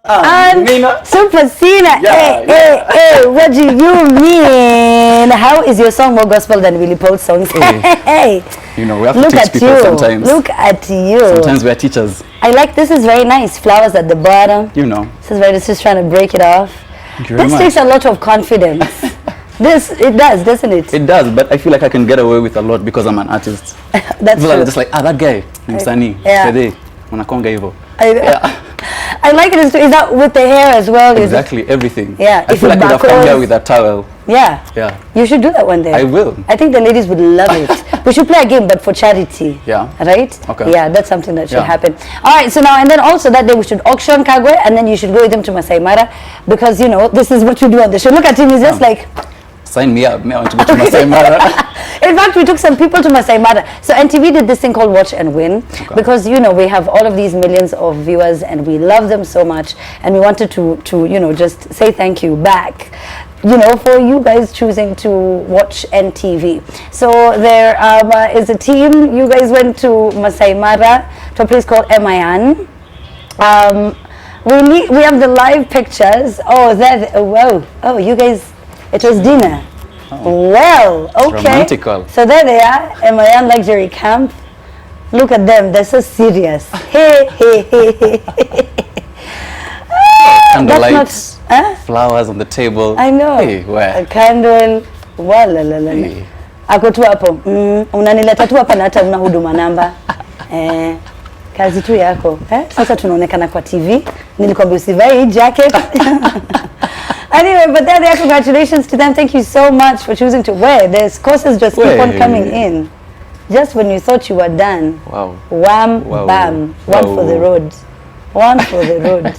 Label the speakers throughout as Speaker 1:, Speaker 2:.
Speaker 1: Super Cena. Hey, what do you mean? How is your song more gospel than Willie Paul's songs? Hey.
Speaker 2: You know, we have to teach people sometimes.
Speaker 1: Look at you.
Speaker 2: Sometimes we are teachers.
Speaker 1: I like this. Is very nice. Flowers at the bottom.
Speaker 2: You know.
Speaker 1: This is trying to break it off.
Speaker 2: Thank you very much.
Speaker 1: Takes a lot of confidence. It does, doesn't it?
Speaker 2: It does, but I feel like I can get away with a lot because I'm an artist.
Speaker 1: That's
Speaker 2: people
Speaker 1: true.
Speaker 2: are just like, that guy, Msani,
Speaker 1: I like it. Is that with the hair as well?
Speaker 2: Exactly, everything.
Speaker 1: Yeah.
Speaker 2: I feel like I would have come here with a towel.
Speaker 1: Yeah.
Speaker 2: Yeah.
Speaker 1: You should do that one day.
Speaker 2: I will.
Speaker 1: I think the ladies would love it. We should play a game, but for charity.
Speaker 2: Yeah.
Speaker 1: Right?
Speaker 2: Okay.
Speaker 1: Yeah, that's something that should happen. All right, so now, and then also that day we should auction Kagwe, and then you should go with him to Masai Mara, because, you know, this is what you do on the show. Look at him, he's just like...
Speaker 2: Sign me up. I want to go to Masai Mara.
Speaker 1: In fact, we took some people to Masai Mara. So NTV did this thing called Watch and Win, because, you know, we have all of these millions of viewers and we love them so much, and we wanted to you know, just say thank you back, you know, for you guys choosing to watch NTV. So there is a team. You guys went to Masai Mara, to a place called Emayan. We have the live pictures. Oh, whoa. Oh, you guys, it was dinner. Oh. Well, okay.
Speaker 2: Romantical.
Speaker 1: So there they are, Emayan Luxury Camp. Look at them, they're so serious. Hey.
Speaker 2: Candlelights, flowers on the table.
Speaker 1: I know.
Speaker 2: Hey, where?
Speaker 1: A candle. Hey. Ako tu hapo. Unanileta tu hapa na hata una huduma namba. Kazi tu yako. Sasa tunaonekana kwa TV. Nilikwambia usivae hii jacket. Anyway, but there they are. Congratulations to them. Thank you so much for choosing to wear. There's courses just keep on coming in. Just when you thought you were done.
Speaker 2: Wow.
Speaker 1: Wham, bam. One for the road. One for the road.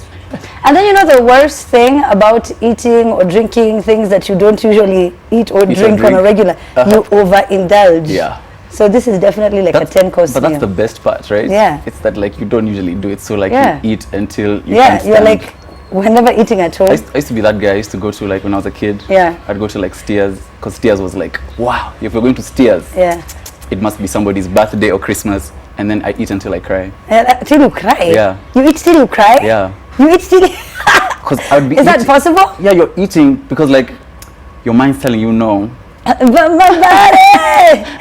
Speaker 1: And then, you know, the worst thing about eating or drinking things that you don't usually eat or drink on a regular, you overindulge.
Speaker 2: Yeah.
Speaker 1: So this is definitely like a 10-course meal.
Speaker 2: But that's the best part, right?
Speaker 1: Yeah.
Speaker 2: It's that, like, you don't usually do it. So, like, you eat until you can't stand.
Speaker 1: You're like, we're never eating at home.
Speaker 2: I used to be that guy. I used to go to, like, when I was a kid.
Speaker 1: Yeah.
Speaker 2: I'd go to, like, Steers, because Steers was like, wow, if we're going to Steers, it must be somebody's birthday or Christmas. And then I eat until I cry.
Speaker 1: Till you cry?
Speaker 2: Yeah.
Speaker 1: You eat till you cry?
Speaker 2: Yeah.
Speaker 1: You eat till...
Speaker 2: Because I would be
Speaker 1: Is that possible?
Speaker 2: Yeah, you're eating because, like, your mind's telling you no.
Speaker 1: My body.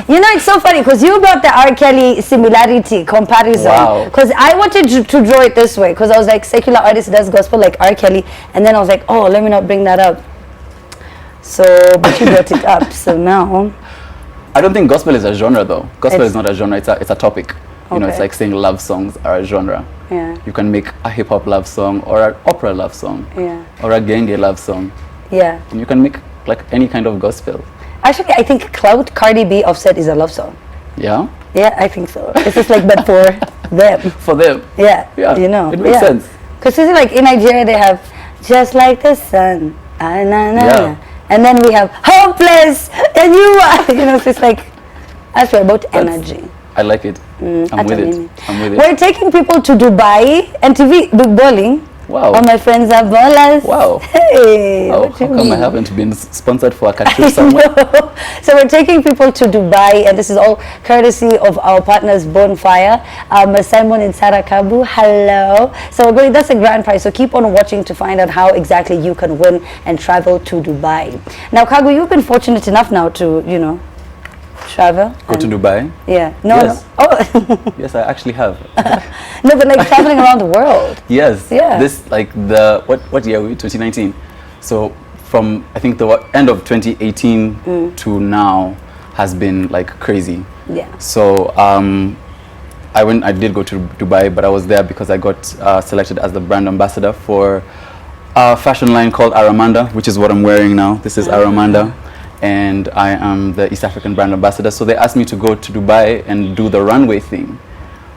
Speaker 1: You know, it's so funny because you brought the R. Kelly similarity comparison.
Speaker 2: Wow.
Speaker 1: Because I wanted to draw it this way, because I was like, secular artist does gospel like R. Kelly, and then I was like, oh, let me not bring that up. So, but you brought it up, so now.
Speaker 2: I don't think gospel is a genre, though. Gospel is not a genre, it's a topic. You know, it's like saying love songs are a genre.
Speaker 1: Yeah.
Speaker 2: You can make a hip-hop love song or an opera love song.
Speaker 1: Yeah.
Speaker 2: Or a genge love song.
Speaker 1: Yeah.
Speaker 2: And you can make, like, any kind of gospel.
Speaker 1: Actually, I think Clout, Cardi B, Offset is a love song.
Speaker 2: Yeah?
Speaker 1: Yeah, I think so. It's just like, but for them.
Speaker 2: For them.
Speaker 1: Yeah.
Speaker 2: Yeah.
Speaker 1: You know.
Speaker 2: It makes sense.
Speaker 1: Because like in Nigeria, they have Just Like the Sun. Yeah. And then we have Hopeless. And you are. You know, so it's like, actually about energy.
Speaker 2: I like it. I'm with it.
Speaker 1: We're taking people to Dubai. NTV, big bowling.
Speaker 2: Wow.
Speaker 1: All my friends are ballers.
Speaker 2: Wow.
Speaker 1: Hey.
Speaker 2: Oh, how come I haven't been sponsored for a cashew somewhere?
Speaker 1: So we're taking people to Dubai, and this is all courtesy of our partners Bonfire, Simon and Sarah Kabu. Hello. So we're going. That's a grand prize. So keep on watching to find out how exactly you can win and travel to Dubai. Now, Kagwe, you've been fortunate enough now to, you know, travel.
Speaker 2: Go to Dubai?
Speaker 1: Yeah. No.
Speaker 2: Yes.
Speaker 1: No. Oh.
Speaker 2: Yes, I actually have.
Speaker 1: No, but like traveling around the world.
Speaker 2: Yes.
Speaker 1: Yeah.
Speaker 2: This, like, what year are we? 2019. So from, I think, the end of 2018 to now has been like crazy.
Speaker 1: Yeah.
Speaker 2: So I did go to Dubai, but I was there because I got selected as the brand ambassador for a fashion line called Aramanda, which is what I'm wearing now. This is Aramanda. And I am the East African brand ambassador. So they asked me to go to Dubai and do the runway thing.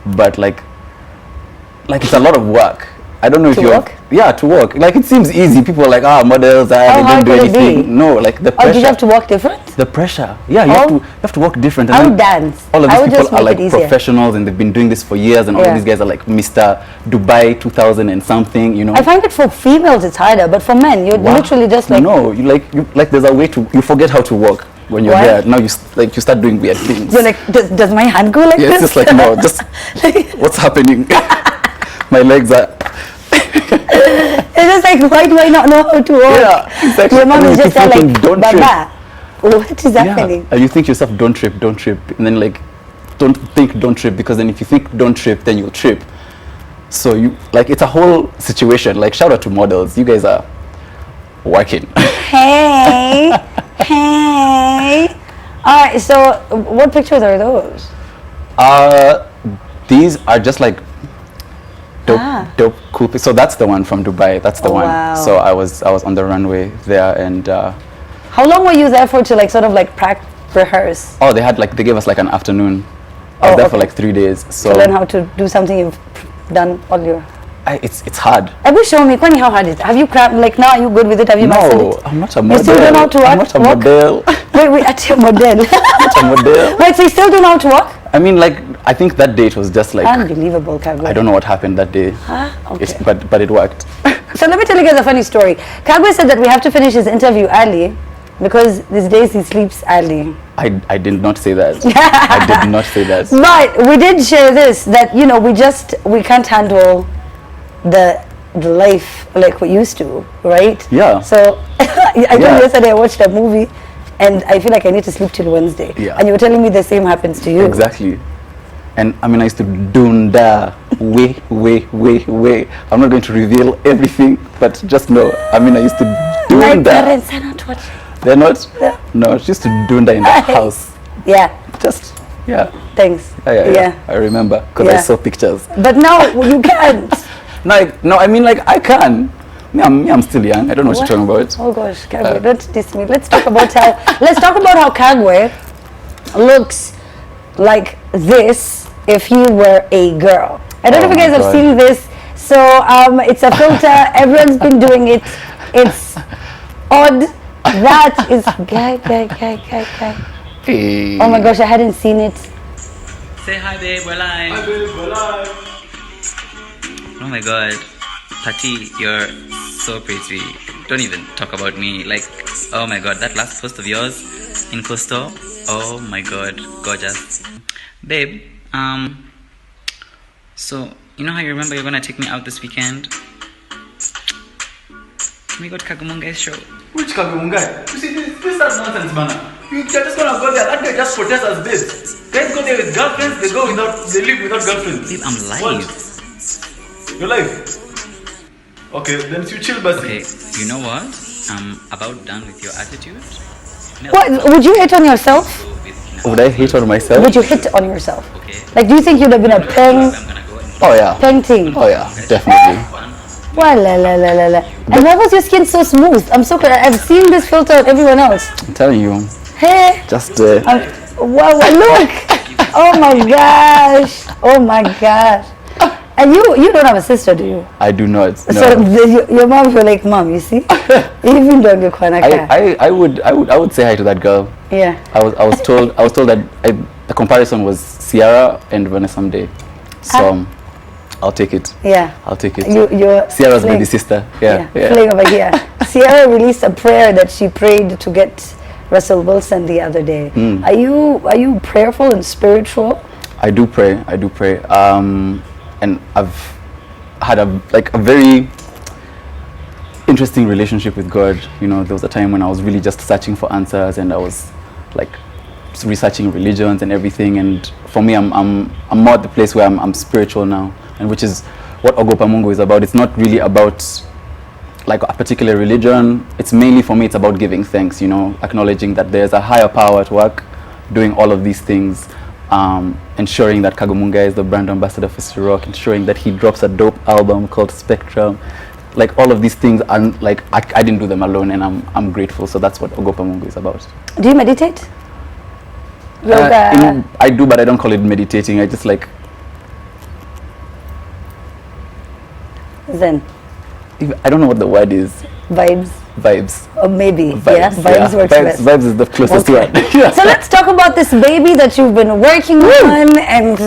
Speaker 2: But like it's a lot of work. I don't know if you're... Yeah, to walk. Like, it seems easy. People are like, models, they don't do anything. No, like the pressure.
Speaker 1: Oh, did you have to walk different?
Speaker 2: The pressure. Yeah, you have to walk different. And
Speaker 1: I would dance.
Speaker 2: All of these people are like professionals, and they've been doing this for years, and all of these guys are like Mr. Dubai 2000 and something, you know.
Speaker 1: I find it for females it's harder, but for men, you're literally just like...
Speaker 2: No, you there's a way to... You forget how to walk when you're there. Now you start doing weird things.
Speaker 1: You're like, does my hand go like this?
Speaker 2: Yeah, it's just like, no, just... What's happening? My legs are.
Speaker 1: It's just like, why do I not know how to walk?
Speaker 2: Yeah, exactly.
Speaker 1: Your mom
Speaker 2: And
Speaker 1: is
Speaker 2: you
Speaker 1: just
Speaker 2: keep
Speaker 1: there
Speaker 2: thinking,
Speaker 1: like,
Speaker 2: "Don't trip."
Speaker 1: Baba, what is happening?
Speaker 2: And you think to yourself, don't trip, and then like, don't trip, because then if you think don't trip, then you'll trip. So you like, it's a whole situation. Like, shout out to models, you guys are working.
Speaker 1: Hey, hey. All right, so what pictures are those?
Speaker 2: These are just like dope, cool. So that's the one from Dubai. That's the one.
Speaker 1: Wow.
Speaker 2: So I was on the runway there, and
Speaker 1: How long were you there for to like sort of like rehearse?
Speaker 2: oh, they gave us like an afternoon. I was there for like 3 days. So
Speaker 1: To learn how to do something you've done all your.
Speaker 2: it's hard.
Speaker 1: Have you shown me, Kwani, how hard is it? Have you crabbed, like now are you good with it? Have you mastered
Speaker 2: No,
Speaker 1: it?
Speaker 2: I'm not a
Speaker 1: You
Speaker 2: model.
Speaker 1: still don't know how to walk?
Speaker 2: I'm not a model.
Speaker 1: Wait, at your model.
Speaker 2: Not a model.
Speaker 1: Wait, so you still don't know how to walk?
Speaker 2: I mean, like, I think that date was just like,
Speaker 1: Unbelievable, Kagwe.
Speaker 2: I don't know what happened that day.
Speaker 1: Okay.
Speaker 2: But it worked.
Speaker 1: So let me tell you guys a funny story. Kagwe said that we have to finish his interview early because these days he sleeps early.
Speaker 2: I did not say that. I did not say that.
Speaker 1: But we did share this, that, you know, we can't handle the life like we used to, right?
Speaker 2: Yeah.
Speaker 1: So I told you yesterday I watched a movie and I feel like I need to sleep till Wednesday.
Speaker 2: Yeah.
Speaker 1: And you were telling me the same happens to you.
Speaker 2: Exactly. And I mean, I used to dunda way. I'm not going to reveal everything, but just know, I mean, I used to
Speaker 1: My
Speaker 2: dunda.
Speaker 1: parents are not watching.
Speaker 2: They're not?
Speaker 1: Yeah.
Speaker 2: No, she used to dunda in the house.
Speaker 1: Yeah,
Speaker 2: Just, yeah.
Speaker 1: thanks.
Speaker 2: Yeah. I remember, because I
Speaker 1: Yeah.
Speaker 2: saw pictures.
Speaker 1: But now you can't.
Speaker 2: No, I mean, like, I can. I'm still young. I don't know what you're talking about.
Speaker 1: Oh gosh, Kagwe, don't diss me. Let's talk about how Kagwe looks like this if he were a girl. I don't know if you guys have seen this. So it's a filter. Everyone's been doing it. It's odd. That is guy.
Speaker 2: Hey.
Speaker 1: Oh my gosh, I hadn't seen it.
Speaker 3: Say hi, babe. We're live.
Speaker 2: Hi, babe, we're live.
Speaker 3: Oh my god, Tati, you're so pretty. Don't even talk about me. Like, oh my god, that last post of yours in Costo. Oh my god, gorgeous, babe. So you know how you remember you're gonna take me out this weekend? Can we go to Kagwe Mungai's show?
Speaker 4: Which Kagwe Mungai? You see, this is nonsense, man. You're just gonna go there. That guy just protest as babes. Guys go there with girlfriends, they live without girlfriends.
Speaker 3: Babe, I'm live.
Speaker 4: You're live? Okay, then you chill, Basi.
Speaker 3: Okay, you know what? I'm about done with your attitude. No,
Speaker 1: What would you hit on yourself?
Speaker 3: go with
Speaker 2: Would I hate on myself?
Speaker 1: Would you hit on yourself?
Speaker 3: Okay.
Speaker 1: Like, do you think you'd have been a
Speaker 3: I'm gonna go and
Speaker 2: Oh, yeah.
Speaker 1: painting?
Speaker 2: Oh, yeah, definitely.
Speaker 3: one.
Speaker 1: Well, la. And why was your skin so smooth? I'm so glad. I've seen this filter on everyone else.
Speaker 2: I'm telling you.
Speaker 1: Hey,
Speaker 2: Just,
Speaker 1: wow, look! Oh my gosh! And you don't have a sister, do you?
Speaker 2: I do not. No.
Speaker 1: So your mom will like, mom, you see? Even though you're Kwanaka.
Speaker 2: I would say hi to that girl.
Speaker 1: Yeah.
Speaker 2: I was told that the comparison was Ciara and Vanessa Mdee. So I'll take it.
Speaker 1: Yeah.
Speaker 2: I'll take it.
Speaker 1: You're
Speaker 2: Ciara's
Speaker 1: playing-
Speaker 2: baby sister. Yeah.
Speaker 1: Playing over here. Sierra released a prayer that she prayed to get Russell Wilson the other day. Are you prayerful and spiritual?
Speaker 2: I do pray. And I've had a very interesting relationship with God. You know, there was a time when I was really just searching for answers, and I was like researching religions and everything. And for me, I'm more at the place where I'm spiritual now, and which is what Ogopa Mungu is about. It's not really about like a particular religion. It's mainly, for me, it's about giving thanks, you know, acknowledging that there's a higher power at work doing all of these things, ensuring that Kagwe Mungai is the brand ambassador for City Rock, ensuring that he drops a dope album called Spectrum. Like, all of these things are like, I didn't do them alone, and I'm grateful. So that's what Ogopa Mungu is about.
Speaker 1: Do you meditate? Yoga?
Speaker 2: I do, but I don't call it meditating. I just like,
Speaker 1: Zen?
Speaker 2: I don't know what the word is.
Speaker 1: Vibes?
Speaker 2: Vibes.
Speaker 1: Or maybe,
Speaker 2: Vibes,
Speaker 1: yeah? Vibes works best.
Speaker 2: Vibes is the closest word. Yeah.
Speaker 1: So let's talk about this baby that you've been working on and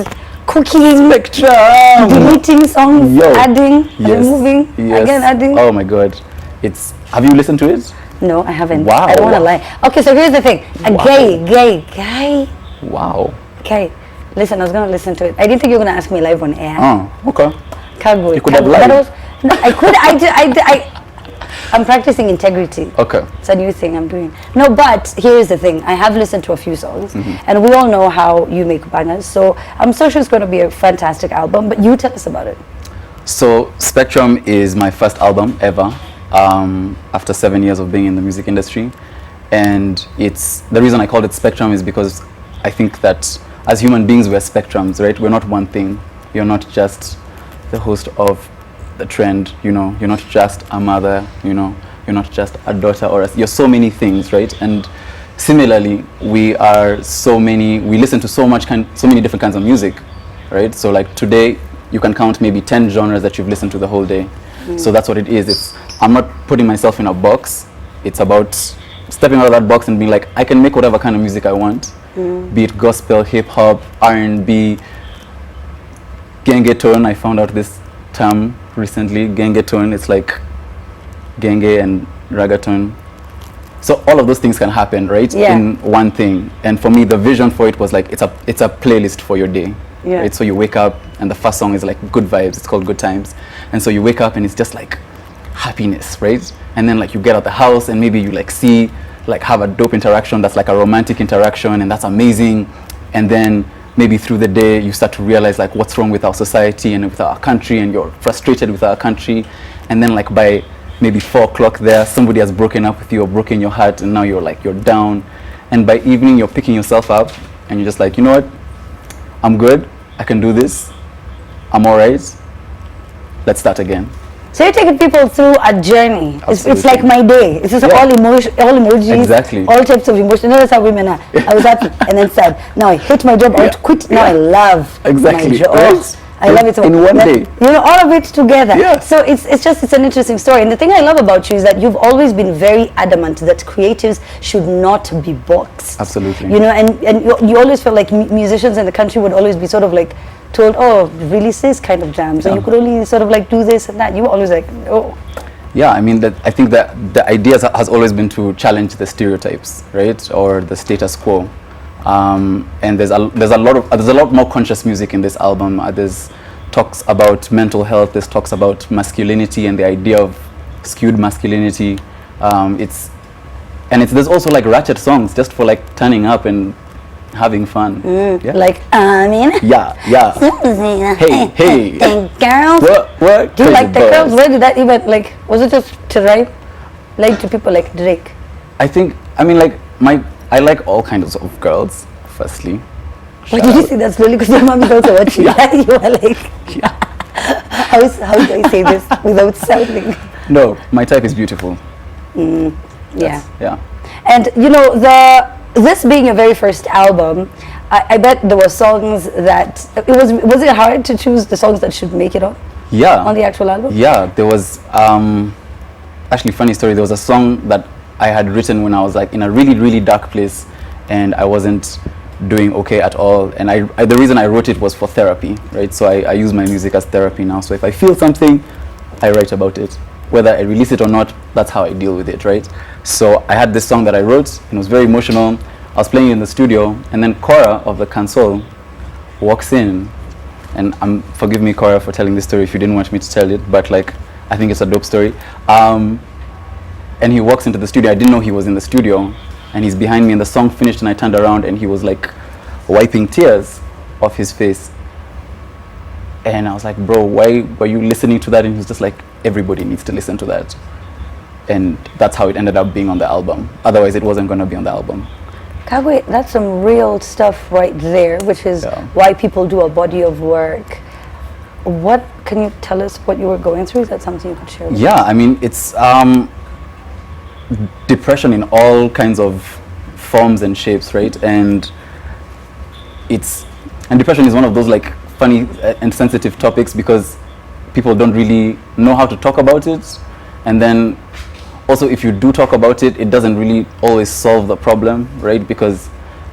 Speaker 1: cooking,
Speaker 2: Spectrum.
Speaker 1: deleting songs,
Speaker 2: Yo.
Speaker 1: adding,
Speaker 2: Yes.
Speaker 1: removing,
Speaker 2: Yes.
Speaker 1: again adding.
Speaker 2: Oh my God. Have you listened to it?
Speaker 1: No, I haven't.
Speaker 2: Wow.
Speaker 1: I don't want to lie. Okay, so here's the thing. A
Speaker 2: Wow.
Speaker 1: gay.
Speaker 2: Wow.
Speaker 1: Okay, listen, I was going to listen to it. I didn't think you were going to ask me live on air.
Speaker 2: Oh, okay.
Speaker 1: Kagwe.
Speaker 2: You could have
Speaker 1: Kagwe. But
Speaker 2: lied.
Speaker 1: I was, no, I could. I'm practicing integrity.
Speaker 2: Okay.
Speaker 1: It's a new thing I'm doing. No, but here's the thing. I have listened to a few songs, and we all know how you make bangers. So I'm so sure it's going to be a fantastic album. But you tell us about it.
Speaker 2: So Spectrum is my first album ever, after 7 years of being in the music industry. And it's the reason I called it Spectrum is because I think that as human beings we're spectrums, right? We're not one thing. You're not just the host of theTrend, you know, you're not just a mother, you know, you're not just a daughter, or you're so many things, right? And similarly, we listen to so many different kinds of music, right? So like today, you can count maybe 10 genres that you've listened to the whole day. So that's what it is. I'm not putting myself in a box. It's about stepping out of that box and being like, I can make whatever kind of music I want, be it gospel, hip hop, R&B, gengetone. I found out this term recently, gengetone. It's like genge and reggaeton. So all of those things can happen, right?
Speaker 1: Yeah.
Speaker 2: In one thing. And for me, the vision for it was like, it's a playlist for your day.
Speaker 1: Yeah.
Speaker 2: Right? So you wake up and the first song is like good vibes. It's called Good Times. And so you wake up and it's just like happiness, right? And then like you get out the house and maybe you like have a dope interaction that's like a romantic interaction, and that's amazing. And then maybe through the day you start to realize like what's wrong with our society and with our country, and you're frustrated with our country. And then like by maybe 4 o'clock there, somebody has broken up with you or broken your heart, and now you're down. And by evening you're picking yourself up and you're just like, you know what? I'm good. I can do this. I'm all right. Let's start again.
Speaker 1: So you're taking people through a journey. It's like my day. It's just
Speaker 2: Yeah.
Speaker 1: all emojis,
Speaker 2: Exactly.
Speaker 1: all types of emotions. You know, that's how women are. I was happy and then sad. Now I hate my job. I want to quit. Now I love
Speaker 2: Exactly.
Speaker 1: my job.
Speaker 2: Right.
Speaker 1: I love it so
Speaker 2: In one
Speaker 1: much.
Speaker 2: day.
Speaker 1: You know, all of it together.
Speaker 2: Yeah.
Speaker 1: So it's an interesting story. And the thing I love about you is that you've always been very adamant that creatives should not be boxed.
Speaker 2: Absolutely.
Speaker 1: You know, and you always felt like musicians in the country would always be sort of like told, oh, release this kind of jams, and you could only sort of like do this and that. You were always like, oh.
Speaker 2: Yeah, I mean, I think that the idea has always been to challenge the stereotypes, right, or the status quo. And there's a lot more conscious music in this album. There's talks about mental health. There's talks about masculinity and the idea of skewed masculinity. There's also like ratchet songs just for like turning up and having fun. Yeah.
Speaker 1: Like, I mean.
Speaker 2: Yeah. Hey.
Speaker 1: Girls.
Speaker 2: What?
Speaker 1: Do you like the girls? Where did that even, like, was it just to write? Like to people like Drake?
Speaker 2: I like all kinds of girls, firstly.
Speaker 1: Why did you say that slowly? Because my mom is also watching.
Speaker 2: Yeah.
Speaker 1: You were like,
Speaker 2: Yeah.
Speaker 1: how do I say this without sounding?
Speaker 2: No, my type is beautiful.
Speaker 1: Yeah.
Speaker 2: Yeah.
Speaker 1: And you know, this being your very first album, I bet there were songs that was it hard to choose the songs that should make it on the actual album?
Speaker 2: Yeah, there was actually, funny story, there was a song that I had written when I was like in a really, really dark place, and I wasn't doing okay at all, and the reason I wrote it was for therapy, right? So I use my music as therapy now. So if I feel something, I write about it. Whether I release it or not, that's how I deal with it, right? So I had this song that I wrote, and it was very emotional. I was playing it in the studio, and then Cora of the console walks in, and forgive me, Cora, for telling this story if you didn't want me to tell it, but like, I think it's a dope story. And he walks into the studio. I didn't know he was in the studio, and he's behind me, and the song finished, and I turned around, and he was like wiping tears off his face. And I was like, bro, why were you listening to that? And he was just like, everybody needs to listen to that. And that's how it ended up being on the album. Otherwise, it wasn't going to be on the album.
Speaker 1: Kagwe, that's some real stuff right there, which is why people do a body of work. What can you tell us what you were going through? Is that something you could share with us?
Speaker 2: Yeah, I mean, it's depression in all kinds of forms and shapes, right? And depression is one of those like funny and sensitive topics because people don't really know how to talk about it. And then also, if you do talk about it, it doesn't really always solve the problem, right? Because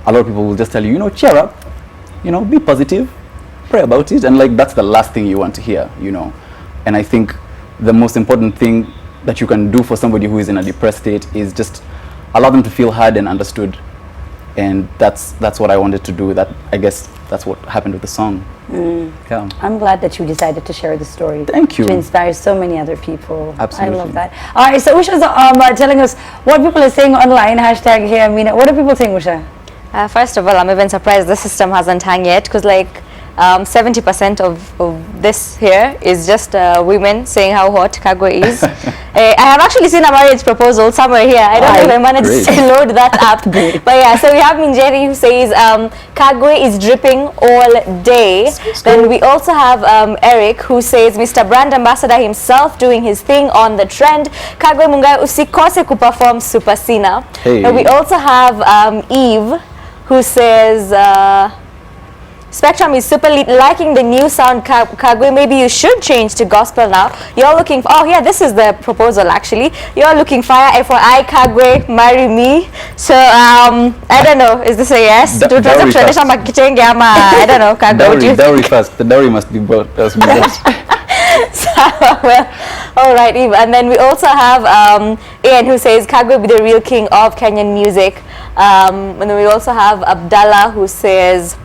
Speaker 2: a lot of people will just tell you, cheer up, be positive, pray about it. And like, that's the last thing you want to hear, And I think the most important thing that you can do for somebody who is in a depressed state is just allow them to feel heard and understood. And that's what I wanted to do. That, I guess, that's what happened with the song. Yeah.
Speaker 1: I'm glad that you decided to share the story.
Speaker 2: Thank you.
Speaker 1: To inspire so many other people.
Speaker 2: Absolutely.
Speaker 1: I love that. All right, so Usha's telling us what people are saying online. Hashtag Hey Amina. What are people saying, Usha?
Speaker 5: First of all, I'm even surprised the system hasn't hung yet, because like 70% of this here is just women saying how hot Kagwe is. I have actually seen a marriage proposal somewhere here. I don't know if I managed to load that up. But yeah, so we have Minjeri who says Kagwe is dripping all day. Then we also have Eric who says Mr. Brand Ambassador himself doing his thing on the trend. Kagwe Mungai usikose kuperform Super Sina.
Speaker 2: Hey.
Speaker 5: And we also have Eve who says Spectrum is super liking the new sound, Kagwe. Maybe you should change to gospel now. You're looking for, oh yeah, this is the proposal actually. You're looking fire, FYI, Kagwe, marry me. So I don't know, is this a yes?
Speaker 2: Dowry first.
Speaker 5: I don't know, Kagwe.
Speaker 2: Dowry first. The dowry must be brought.
Speaker 5: So, well, all right, Eve. And then we also have Ian who says Kagwe be the real king of Kenyan music. And then we also have Abdallah who says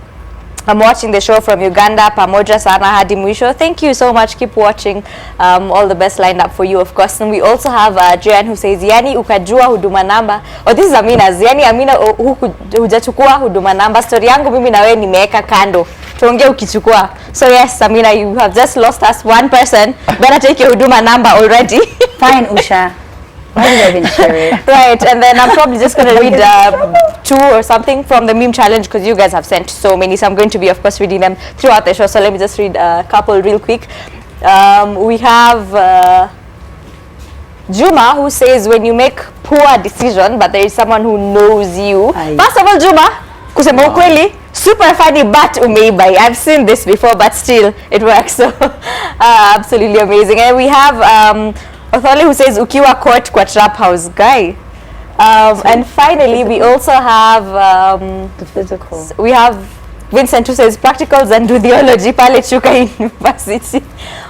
Speaker 5: I'm watching the show from Uganda, pamoja sana hadi mwisho. Thank you so much, keep watching. All the best lined up for you, of course. And we also have Jan who says yani ukajua huduma namba. Oh, this is Amina's. Yani Amina hujachukua huduma namba. Story yangu mimi na wewe nimeweka kando. Tuongee ukichukua. So yes, Amina, you have just lost us one person. Better take your huduma number already.
Speaker 1: Fine, Usha. Why did I even share it?
Speaker 5: Right, and then I'm probably just going to read 2 or something from the meme challenge, because you guys have sent so many, so I'm going to be, of course, reading them throughout the show. So let me just read a couple real quick. We have Juma who says, when you make poor decision, but there is someone who knows you. First of all, Juma, kusema ukweli, super funny, but umeibai. I've seen this before, but still, it works. So absolutely amazing. And we have Otholi who says ukiwa caught kwa trap house guy. And finally we also have
Speaker 1: the physical.
Speaker 5: We have Vincent who says practicals and do theology pale Chuka University.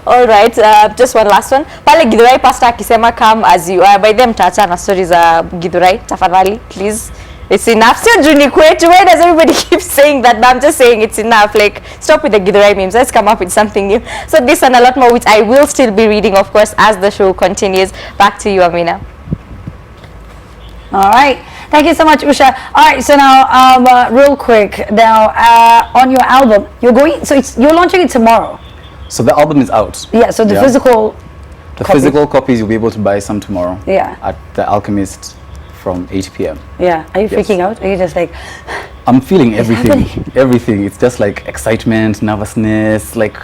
Speaker 5: All right, just one last one. Pale Githurai pastor akisema come as you are. By them tacha na stories za Githurai tafadhali please. It's enough. Sio juni kwetu. Why does everybody keep saying that? But I'm just saying it's enough. Like, stop with the Githurai memes. Let's come up with something new. So this and a lot more, which I will still be reading, of course, as the show continues. Back to you, Amina.
Speaker 1: All right. Thank you so much, Usha. All right. So now, real quick, now on your album, you're launching it tomorrow.
Speaker 2: So the album is out.
Speaker 1: Yeah. So the physical.
Speaker 2: The physical copies you'll be able to buy some tomorrow.
Speaker 1: Yeah.
Speaker 2: At the Alchemist. From 8 p.m.
Speaker 1: Yeah. Are you freaking out? Are you just like...
Speaker 2: I'm feeling everything. Everything. It's just like excitement, nervousness, like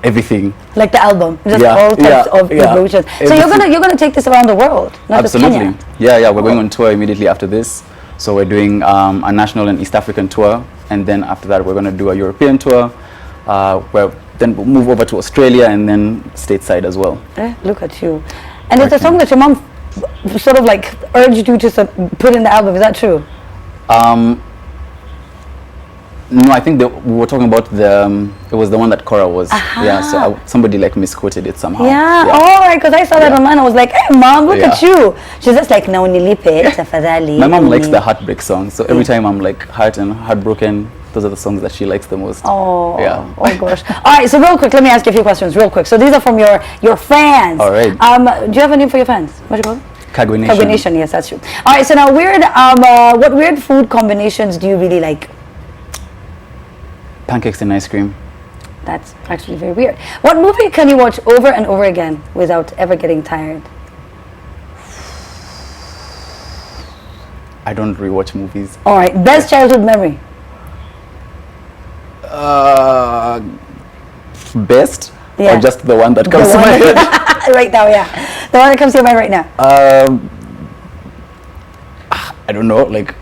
Speaker 2: everything.
Speaker 1: Like the album. Just all types of emotions. So you're gonna take this around the world, not
Speaker 2: Absolutely.
Speaker 1: just Kenya.
Speaker 2: Yeah. We're going on tour immediately after this. So we're doing a national and East African tour, and then after that we're gonna do a European tour, where then we'll move over to Australia and then stateside as well.
Speaker 1: Look at you. And it's a song that your mom sort of like urged you to put in the album. Is that true?
Speaker 2: No, I think we were talking about it was the one that Cora was. Yeah, so somebody like misquoted it somehow.
Speaker 1: Yeah. All right, because I saw that online. I was like, hey mom, look at you. She's just like, no, nilipe, tafadhali.
Speaker 2: My mom likes the heartbreak song, so every time I'm like hurt and heartbroken, those are the songs that she likes the most.
Speaker 1: Oh,
Speaker 2: yeah.
Speaker 1: Oh gosh. All right, so real quick, let me ask you a few questions real quick. So these are from your fans.
Speaker 2: All right.
Speaker 1: Do you have a name for your fans? What do you call them?
Speaker 2: Kagwe Nation.
Speaker 1: Kagwe Nation, yes, that's true. All right, so now what weird food combinations do you really like?
Speaker 2: Pancakes and ice cream.
Speaker 1: That's actually very weird. What movie can you watch over and over again without ever getting tired?
Speaker 2: I don't rewatch movies.
Speaker 1: All right, best childhood memory?
Speaker 2: Best? Or just the one that comes to my head?
Speaker 1: Right now, yeah. The one that comes to your mind right now.
Speaker 2: I don't know, like...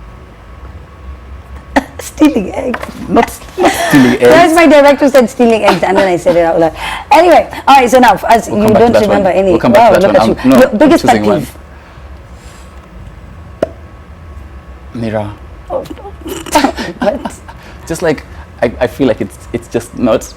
Speaker 1: Stealing eggs.
Speaker 2: Not stealing eggs.
Speaker 1: That's my director said stealing eggs, and then I said it out loud. Anyway, all right, so now, as you don't remember any...
Speaker 2: We'll come back to that
Speaker 1: look
Speaker 2: one.
Speaker 1: at you.
Speaker 2: No,
Speaker 1: Your biggest pet
Speaker 2: choosing
Speaker 1: peeve?
Speaker 2: Mira.
Speaker 1: Oh, what?
Speaker 2: Just like, I feel like it's just not...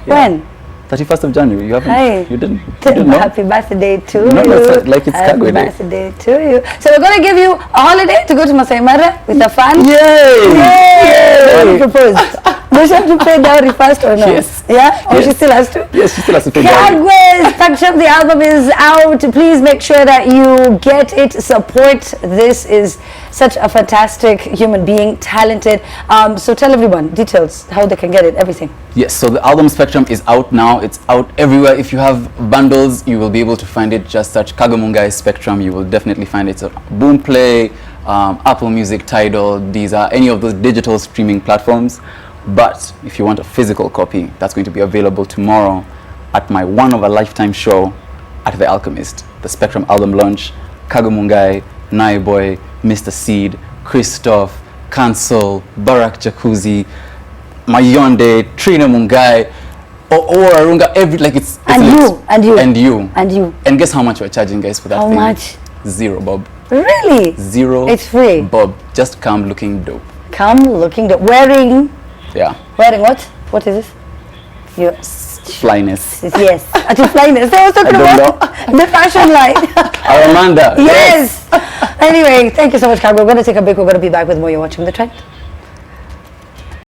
Speaker 1: When?
Speaker 2: 31st of January. You haven't?
Speaker 1: Hey.
Speaker 2: You didn't know?
Speaker 1: Happy birthday to
Speaker 2: No,
Speaker 1: you.
Speaker 2: it's like it's Kagwe Day.
Speaker 1: Happy birthday to you. So we're going to give you a holiday to go to Masai Mara with the fun.
Speaker 2: Yay!
Speaker 1: Yay! Propose. Does she have to pay dowry first or no?
Speaker 2: Yes.
Speaker 1: Yeah? Or she
Speaker 2: Yes.
Speaker 1: still has to?
Speaker 2: Yes, she still has to pay dowry.
Speaker 1: Kagwe Spectrum, the album is out. Please make sure that you get it, support. This is such a fantastic human being, talented. So tell everyone details, how they can get it, everything.
Speaker 2: Yes, so the album Spectrum is out now. It's out everywhere. If you have bundles, you will be able to find it. Just search Kagwe Mungai Spectrum. You will definitely find it. So Boomplay, Apple Music, Tidal, these are any of those digital streaming platforms. But if you want a physical copy, that's going to be available tomorrow at my one-of-a-lifetime show at The Alchemist. The Spectrum album launch, Kagwe Mungai, Nai Boy, Mr. Seed, Christoph, Cancel, Barak Jacuzzi, Mayonde, Trina Mungai, or Arunga, it's
Speaker 1: And
Speaker 2: lit.
Speaker 1: you, and you.
Speaker 2: And you.
Speaker 1: And you.
Speaker 2: And guess how much we're charging, guys, for that
Speaker 1: How
Speaker 2: thing?
Speaker 1: much?
Speaker 2: Zero, Bob.
Speaker 1: Really?
Speaker 2: Zero.
Speaker 1: It's free.
Speaker 2: Bob. Just come looking dope.
Speaker 1: Come looking, wearing what? What is this? Your
Speaker 2: Flyness.
Speaker 1: yes. At your flyness. I was talking about the fashion line.
Speaker 2: Aramanda.
Speaker 1: Yes. Anyway, thank you so much, Kagwe. We're going to take a break. We're going to be back with more. You're watching The Trend.